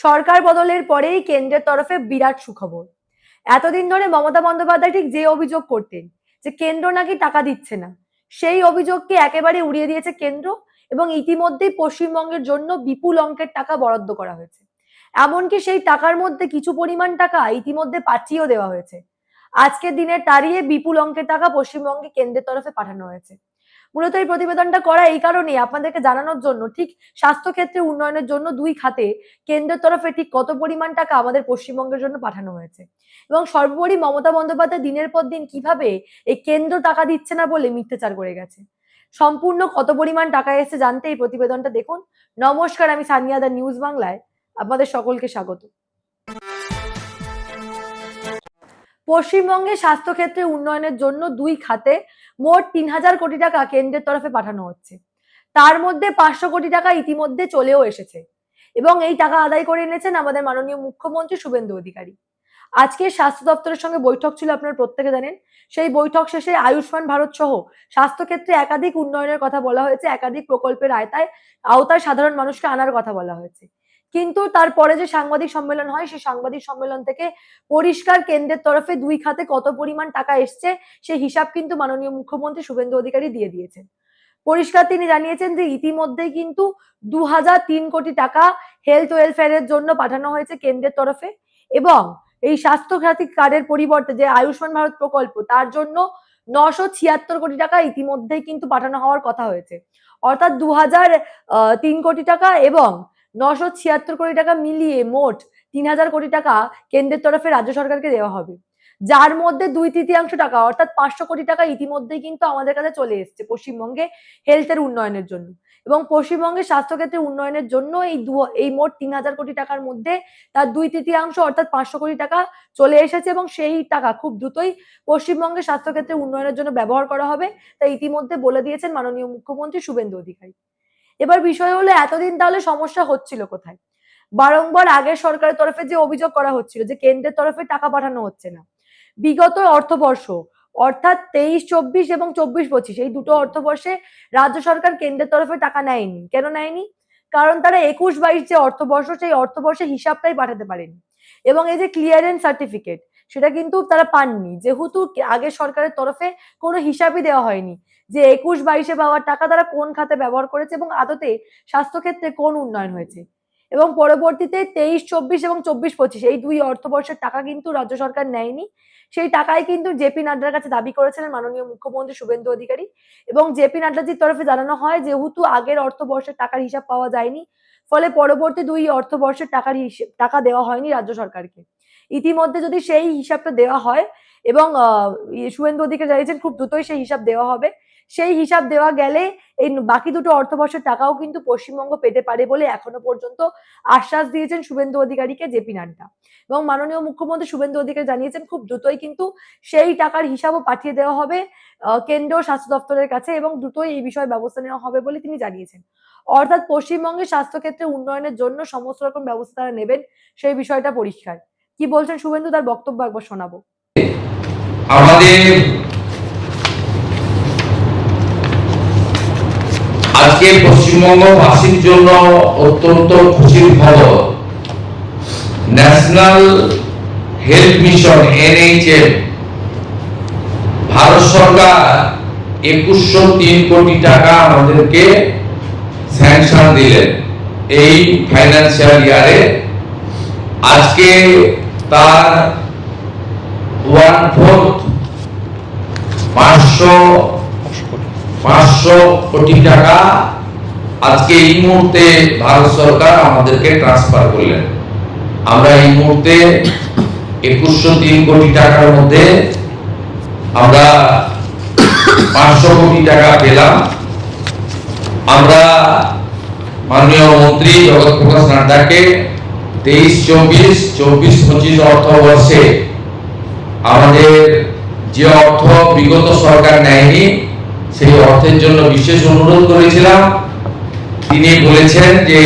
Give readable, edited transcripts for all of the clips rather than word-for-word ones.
সরকার বদলের পরেই কেন্দ্রের তরফে বিরাট সুখবর। এতদিন ধরে মমতা বন্দ্যোপাধ্যায় ঠিক যে অভিযোগ করতেন যে কেন্দ্র নাকি টাকা দিচ্ছে না, সেই অভিযোগকে একেবারে উড়িয়ে দিয়েছে কেন্দ্র এবং ইতিমধ্যেই পশ্চিমবঙ্গের জন্য বিপুল অঙ্কের টাকা বরাদ্দ করা হয়েছে। এমনকি সেই টাকার মধ্যে কিছু পরিমাণ টাকা ইতিমধ্যে পাঠিয়েও দেওয়া হয়েছে। আজকের দিনে তাড়িয়ে বিপুল অঙ্কের টাকা পশ্চিমবঙ্গে কেন্দ্রের তরফে পাঠানো হয়েছে। মূলত এই প্রতিবেদনটা করা এই কারণেই আপনাদেরকে জানানোর জন্য ঠিক স্বাস্থ্য ক্ষেত্রে উন্নয়নের জন্য দুই খাতে কেন্দ্রের তরফে ঠিক কত পরিমাণ টাকা আমাদের পশ্চিমবঙ্গের জন্য পাঠানো হয়েছে এবং সর্বোপরি মমতা বন্দ্যোপাধ্যায় দিনের পর দিন কিভাবে এই কেন্দ্র টাকা দিচ্ছে না বলে মিথ্যাচার করে গেছে। সম্পূর্ণ কত পরিমাণ টাকা এসেছে জানতে এই প্রতিবেদনটা দেখুন। নমস্কার, আমি সানিয়া দা নিউজ বাংলায় আপনাদের সকলকে স্বাগত। পশ্চিমবঙ্গে স্বাস্থ্যক্ষেত্রে উন্নয়নের জন্য দুই খাতে মোট ৩,০০০ কোটি টাকা কেন্দ্রের তরফে পাঠানো হচ্ছে। তার মধ্যে ৫০০ কোটি টাকা ইতিমধ্যে চলেও এসেছে এবং এই টাকা আদায় করে এনেছেন আমাদের মাননীয় মুখ্যমন্ত্রী শুভেন্দু অধিকারী। আজকে স্বাস্থ্য দপ্তরের সঙ্গে বৈঠক ছিল, আপনারা প্রত্যেকে জানেন। সেই বৈঠক শেষে আয়ুষ্মান ভারত সহ স্বাস্থ্যক্ষেত্রে একাধিক উন্নয়নের কথা বলা হয়েছে, একাধিক প্রকল্পের আওতায় সাধারণ মানুষকে আনার কথা বলা হয়েছে। কিন্তু তারপরে যে সাংবাদিক সম্মেলন হয়, সেই সাংবাদিক সম্মেলন থেকে পরিষ্কার কেন্দ্রের তরফে দুই খাতে কত পরিমাণ টাকা এসছে সেই হিসাব কিন্তু মাননীয় মুখ্যমন্ত্রী শুভেন্দু অধিকারী দিয়ে দিয়েছেন। পরিষ্কার তিনি জানিয়েছেন যে ইতিমধ্যেই কিন্তু ২০০৩ কোটি টাকা হেলথ ওয়েলফেয়ারের জন্য পাঠানো হয়েছে কেন্দ্রের তরফে এবং এই স্বাস্থ্য সাথী কার্ডের পরিবর্তে যে আয়ুষ্মান ভারত প্রকল্প তার জন্য ৯৭৬ কোটি টাকা ইতিমধ্যেই কিন্তু পাঠানো হওয়ার কথা হয়েছে। অর্থাৎ ২০০৩ কোটি টাকা এবং ৯৭৬ কোটি টাকা মিলিয়ে মোট ৩,০০০ কোটি টাকা কেন্দ্রের তরফে রাজ্য সরকারকে দেওয়া হবে, যার মধ্যে ২/৩ টাকা অর্থাৎ ৫০০ কোটি টাকা ইতিমধ্যেই কিন্তু আমাদের কাছে চলে এসছে পশ্চিমবঙ্গে হেলথের উন্নয়নের জন্য। এবং পশ্চিমবঙ্গের স্বাস্থ্যক্ষেত্রে উন্নয়নের জন্য এই মোট ৩,০০০ কোটি টাকার মধ্যে তার ২/৩ অর্থাৎ ৫০০ কোটি টাকা চলে এসেছে এবং সেই টাকা খুব দ্রুতই পশ্চিমবঙ্গের স্বাস্থ্যক্ষেত্রে উন্নয়নের জন্য ব্যবহার করা হবে, তা ইতিমধ্যে বলে দিয়েছেন মাননীয় মুখ্যমন্ত্রী শুভেন্দু অধিকারী। এবার বিষয় হলো এতদিন তাহলে সমস্যা হচ্ছিল কোথায়? বারংবার আগের সরকারের তরফে যে অভিযোগ করা হচ্ছিল যে কেন্দ্রের তরফে টাকা পাঠানো হচ্ছে না। বিগত অর্থবর্ষ অর্থাৎ ২৩-২৪ এবং ২৪-২৫ এই দুটো অর্থবর্ষে রাজ্য সরকার কেন্দ্রের তরফে টাকা নেয়নি। কেন নেয়নি? কারণ তারা ২১-২২ যে অর্থবর্ষ সেই অর্থবর্ষে হিসাবটাই পাঠাতে পারেনি এবং এই যে ক্লিয়ারেন্স সার্টিফিকেট সেটা কিন্তু তারা পাননি, যেহেতু আগের সরকারের তরফে কোনো হিসাবই দেওয়া হয়নি যে ২১-২২ পাওয়ার টাকা তারা কোন খাতে ব্যবহার করেছে এবং আদতে স্বাস্থ্যক্ষেত্রে কোন উন্নয়ন হয়েছে। এবং পরবর্তীতে ২৩-২৪ এবং ২৪-২৫ এই দুই অর্থবর্ষের টাকা কিন্তু রাজ্য সরকার নেয়নি। সেই টাকাই কিন্তু জেপি নাড্ডার কাছে দাবি করেছিলেন মাননীয় মুখ্যমন্ত্রী শুভেন্দু অধিকারী এবং জেপি নাড্ডাজির তরফে জানানো হয় যেহেতু আগের অর্থবর্ষের টাকার হিসাব পাওয়া যায়নি, ফলে পরবর্তী দুই অর্থবর্ষের টাকা দেওয়া হয়নি রাজ্য সরকারকে। ইতিমধ্যে যদি সেই হিসাবটা দেওয়া হয় এবং শুভেন্দু অধিকারী জানিয়েছেন খুব দ্রুতই সেই হিসাব দেওয়া হবে। সেই হিসাব দেওয়া গেলে এই বাকি দুটো অর্থবর্ষের টাকাও কিন্তু পশ্চিমবঙ্গ পেতে পারে বলে এখনো পর্যন্ত আশ্বাস দিয়েছেন শুভেন্দু অধিকারীকে জেপি নাড্ডা এবং মাননীয় মুখ্যমন্ত্রী শুভেন্দু অধিকারী জানিয়েছেন খুব দ্রুতই কিন্তু সেই টাকার হিসাবও পাঠিয়ে দেওয়া হবে কেন্দ্রীয় স্বাস্থ্য দপ্তরের কাছে এবং দ্রুতই এই বিষয়ে ব্যবস্থা নেওয়া হবে বলে তিনি জানিয়েছেন। অর্থাৎ পশ্চিমবঙ্গের স্বাস্থ্যক্ষেত্রে উন্নয়নের জন্য সমস্ত রকম ব্যবস্থা তারা নেবেন, সেই বিষয়টা পরিষ্কার। কি বলছেন শুভেন্দু, তার বক্তব্য একবার শোনাবো। আমাদের আজকে পশ্চিমবঙ্গবাসীর জন্য অত্যন্ত খুশির খবর। National health mission NHM Bharat সরকার ২১০৩ কোটি টাকা আমাদেরকে স্যাংশন দিলেন এই ফাইন্যান্সিয়াল ইয়ারে। আজকে তার 1/4 500 কোটি টাকা আজকে এই মুহূর্তে ভারত সরকার আমাদেরকে ট্রান্সফার করলেন। আমরা এই মুহূর্তে ২১০৩ কোটি টাকার মধ্যে আমরা ৫০০ কোটি টাকা পেলাম। আমরা মাননীয় মন্ত্রী জগৎ প্রকাশ নাড্ডাকে ২৩-২৪, ২৪-২৫ অর্থবর্ষে আমাদের যে অর্থ বিগত সরকার নেয়নি সেই অর্থের জন্য বিশেষ অনুরোধ করেছিলাম। তিনি বলেছেন যে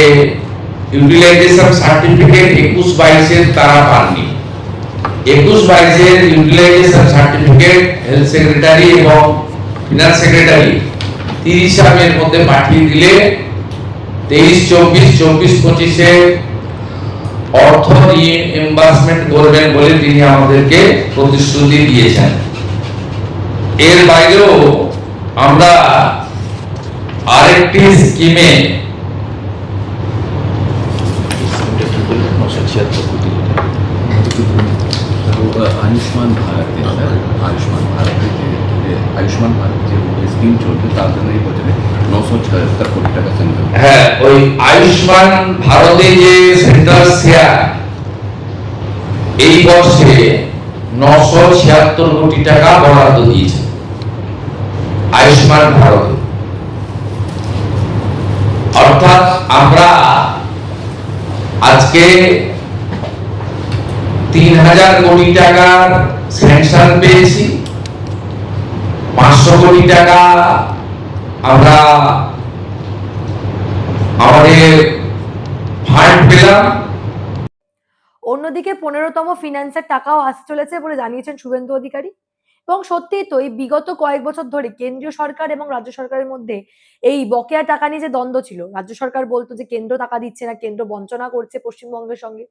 ইউটিলাইজেশন সার্টিফিকেট ২১-২২ তারা পাননি। ২১-২২ ইউটিলাইজেশন সার্টিফিকেট হেলথ সেক্রেটারি এবং ফিনান্স সেক্রেটারি ৩০ মধ্যে পাঠিয়ে দিলে ২৩-২৪, ২৪-২৫ অর্থ রিইম্বার্সমেন্ট করবেন বলে তিনি আমাদেরকে প্রতিশ্রুতি দিয়েছেন। এর বাইরেও আমরা আরেকটি স্কিমে আয়ুষ্মান ভারত আয়ুষ্মান ভারত আয়ুষ্মান ভারত যে স্কিম চলবে তার জন্য এই বছরে 976 কোটি টাকা সেন্ট্রাল হ্যাঁ, ওই আয়ুষ্মান ভারতে যে সেন্ট্রাল শেয়ার এই বর্ষে 976 কোটি টাকা বরাদ্দ দিয়েছে আয়ুষ্মান ভারত। অর্থাৎ আমরা আজকে 3000 কোটি টাকার স্যাংশন পেয়েছি, 500 কোটি টাকা আমরা আমাদের ফান্ড পেলাম। অন্যদিকে 15তম ফিন্যান্সের টাকাও আসতে চলেছে বলে জানিয়েছেন শুভেন্দু অধিকারী। এবং সত্যিই তো এই বিগত কয়েক বছর ধরে কেন্দ্রীয় সরকার এবং রাজ্য সরকারের মধ্যে এই বকেয়া টাকা নিয়ে যে দ্বন্দ্ব ছিল, রাজ্য সরকার বলতো যে কেন্দ্র টাকা দিচ্ছে না, কেন্দ্র বঞ্চনা করছে পশ্চিমবঙ্গের সঙ্গে।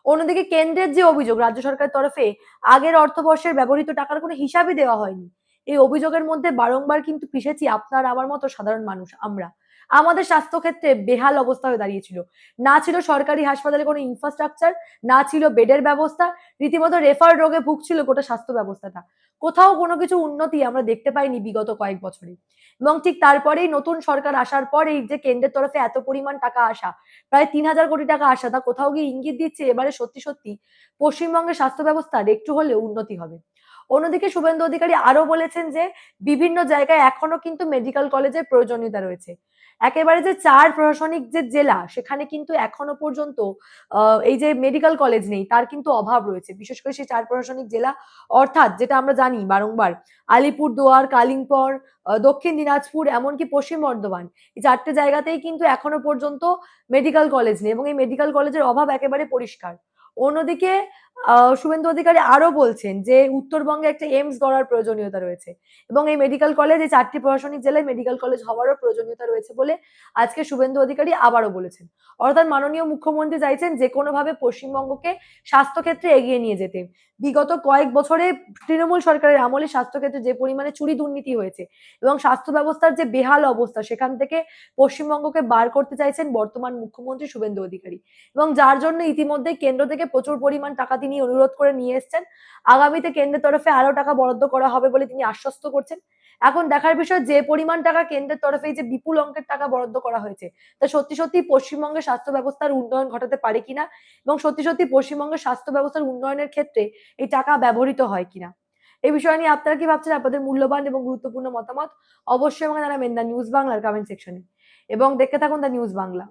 অন্যদিকে কেন্দ্রের যে অভিযোগ, রাজ্য সরকারের তরফে আগের অর্থবর্ষের ব্যবহৃত টাকার কোনো হিসাবই দেওয়া হয়নি। এই অভিযোগের মধ্যে বারংবার কিন্তু পিষেছি আপনার আমার মতো সাধারণ মানুষ আমরা। আমাদের স্বাস্থ্যক্ষেত্রে বেহাল অবস্থা হয়ে দাঁড়িয়েছিল। না ছিল সরকারি হাসপাতালে কোনো ইনফ্রাস্ট্রাকচার, না ছিল বেডের ব্যবস্থা, রীতিমতো রেফার রোগে ভুগছিল গোটা স্বাস্থ্য ব্যবস্থাটা। কোথাও কোনো কিছু উন্নতি আমরা দেখতে পাইনি বিগত কয়েক বছরে। এবং ঠিক তারপরেই নতুন সরকার আসার পর এই যে কেন্দ্রের তরফে এত পরিমাণ টাকা আসা, প্রায় 3000 কোটি টাকা আসা, তা কোথাও গিয়ে ইঙ্গিত দিচ্ছে এবারে সত্যি সত্যি পশ্চিমবঙ্গের স্বাস্থ্য ব্যবস্থার একটু হলেও উন্নতি হবে। অন্যদিকে শুভেন্দু অধিকারী আরো বলেছেন যে বিভিন্ন জায়গায় এখনো কিন্তু মেডিকেল কলেজের প্রয়োজনীয়তা রয়েছে। একেবারে যে 4 প্রশাসনিক যে জেলা সেখানে কিন্তু এখনো পর্যন্ত এই যে মেডিকেল কলেজ নেই, তার কিন্তু অভাব রয়েছে। বিশেষ করে সেই 4 প্রশাসনিক জেলা অর্থাৎ যেটা আমরা জানি বারংবার আলিপুরদুয়ার, কালিম্পং, দক্ষিণ দিনাজপুর, এমনকি পশ্চিম বর্ধমান। এই 4 টে জায়গাতেই কিন্তু এখনো পর্যন্ত মেডিকেল কলেজ নেই এবং এই মেডিকেল কলেজের অভাব একেবারে পরিষ্কার। অন্যদিকে শুভেন্দু অধিকারী আরো বলছেন যে উত্তরবঙ্গে একটা এইমস গড়ার প্রয়োজনীয়তা রয়েছে এবং এই মেডিকেল কলেজ এই 4 টি প্রশাসনিক জেলায় মেডিকেল কলেজ হওয়ারও প্রয়োজনীয়তা রয়েছে বলে আজকে শুভেন্দু অধিকারী আবারও বলেছেন। অর্থাৎ মাননীয় মুখ্যমন্ত্রী চাইছেন যে কোনোভাবে পশ্চিমবঙ্গকে স্বাস্থ্যক্ষেত্রে এগিয়ে নিয়ে যেতে। বিগত কয়েক বছরে তৃণমূল সরকারের আমলে স্বাস্থ্যক্ষেত্রে যে পরিমাণে চুরি দুর্নীতি হয়েছে এবং স্বাস্থ্য ব্যবস্থার যে বেহাল অবস্থা, সেখান থেকে পশ্চিমবঙ্গকে বার করতে চাইছেন বর্তমান মুখ্যমন্ত্রী শুভেন্দু অধিকারী এবং যার জন্য ইতিমধ্যেই কেন্দ্র থেকে প্রচুর পরিমাণ টাকা তিনি অনুরোধ করে নিয়ে এসেছেন। আগামীতে কেন্দ্রের তরফে আরো টাকা বরাদ্দ করা হবে বলে তিনি আশ্বস্ত করছেন। এখন দেখার বিষয় যে পরিমাণ টাকা কেন্দ্রের তরফে এই যে বিপুল অঙ্কের টাকা বরাদ্দ করা হয়েছে, তা সত্যি সত্যি পশ্চিমবঙ্গের স্বাস্থ্য ব্যবস্থার উন্নয়ন ঘটাতে পারে কিনা এবং সত্যি সত্যি পশ্চিমবঙ্গের স্বাস্থ্য ব্যবস্থার উন্নয়নের ক্ষেত্রে এই টাকা ব্যবহৃত হয় কিনা। এই বিষয় নিয়ে আপনারা কি ভাবছেন? আপনাদের মূল্যবান এবং গুরুত্বপূর্ণ মতামত অবশ্যই আমাকে জানাবেন দ্য নিউজ বাংলার কমেন্ট সেকশনে এবং দেখতে থাকুন দ্য নিউজ বাংলা।